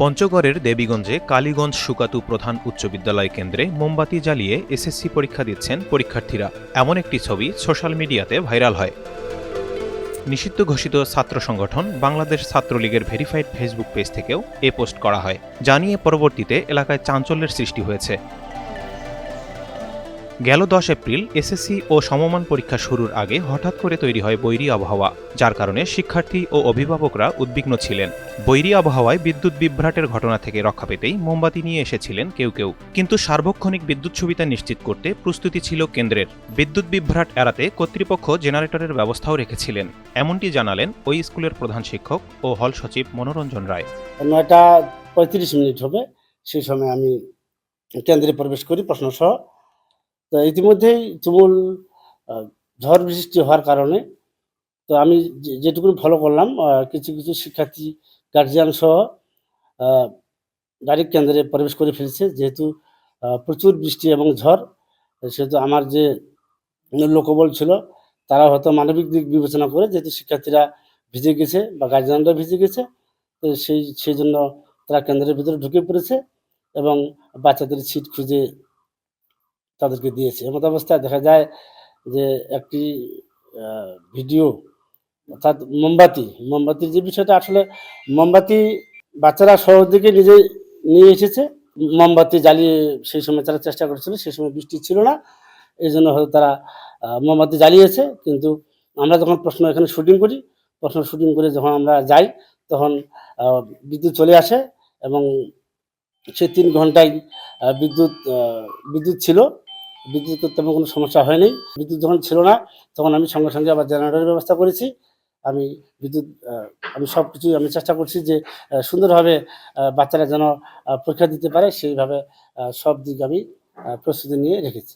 পঞ্চগড়ের দেবীগঞ্জে কালীগঞ্জ সুকাতু প্রধান উচ্চ বিদ্যালয় কেন্দ্রে মোমবাতি জ্বালিয়ে এসএসসি পরীক্ষা দিচ্ছেন পরীক্ষার্থীরা। এমন একটি ছবি সোশ্যাল মিডিয়াতে ভাইরাল হয়। নিষিদ্ধ ঘোষিত ছাত্র সংগঠন বাংলাদেশ ছাত্রলীগের ভেরিফাইড ফেসবুক পেজ থেকেও এ পোস্ট করা হয়, যা নিয়ে পরবর্তীতে এলাকায় চাঞ্চল্যের সৃষ্টি হয়েছে। গেল 10 এপ্রিল এসএসসি ও সমমান পরীক্ষা শুরুর আগে হঠাৎ করে তৈরি হয় বৈরী আবহাওয়া, যার কারণে শিক্ষার্থী ও অভিভাবকরা উদ্বিগ্ন ছিলেন। বৈরী আবহাওয়ায় বিদ্যুৎ বিভ্রাটের ঘটনা থেকে রক্ষা পেতেই মোমবাতি নিয়ে এসেছিলেন কেউ কেউ, কিন্তু সার্বক্ষণিক বিদ্যুৎ সুবিধা নিশ্চিত করতে প্রস্তুতি ছিল কেন্দ্রের। বিদ্যুৎ বিভ্রাট এড়াতে কর্তৃপক্ষ জেনারেটরের ব্যবস্থাও রেখেছিলেন, এমনটি জানালেন ওই স্কুলের প্রধান শিক্ষক ও হল সচিব মনোরঞ্জন রায়। 9:35 হবে, সেই সময় আমি কেন্দ্রে প্রবেশ করি প্রশ্নসহ। তো ইতিমধ্যেই তুমুল ঝড় বৃষ্টি হওয়ার কারণে তো আমি যেটুকু ফলো করলাম, কিছু শিক্ষার্থী গার্জিয়ান সহ ডাইরেক্ট কেন্দ্রে প্রবেশ করে ফেলেছে। যেহেতু প্রচুর বৃষ্টি এবং ঝড়, সেহেতু আমার যে লোকবল ছিল তারা হয়তো মানবিক দিক বিবেচনা করে, যেহেতু শিক্ষার্থীরা ভিজে গেছে বা গার্জিয়ানরা ভিজে গেছে, তো সেই জন্য তারা কেন্দ্রের ভিতরে ঢুকে পড়েছে এবং বাচ্চাদের সিট খুঁজে তাদেরকে দিয়েছে। এমত অবস্থায় দেখা যায় যে একটি ভিডিও, অর্থাৎ মোমবাতির যে বিষয়টা, আসলে মোমবাতি বাচ্চারা শহর থেকে নিজেই নিয়ে এসেছে। মোমবাতি জ্বালিয়ে সেই সময় তারা চেষ্টা করেছিল, সেই সময় বৃষ্টি ছিল না, এই জন্য হয়তো তারা মোমবাতি জ্বালিয়েছে। কিন্তু আমরা যখন প্রশ্ন এখানে শুটিং করে যখন আমরা যাই, তখন বিদ্যুৎ চলে আসে এবং সেই 3 ঘন্টায় বিদ্যুৎ ছিল। বিদ্যুৎ তেমন কোনো সমস্যা হয়নি। বিদ্যুৎ যখন ছিল না, তখন আমি সঙ্গে সঙ্গে আবার জেনারেটরের ব্যবস্থা করেছি। আমি সবকিছুই চেষ্টা করছি যে সুন্দরভাবে বাচ্চারা যেন পরীক্ষা দিতে পারে, সেইভাবে সব দিক আমি প্রস্তুতি নিয়ে রেখেছি।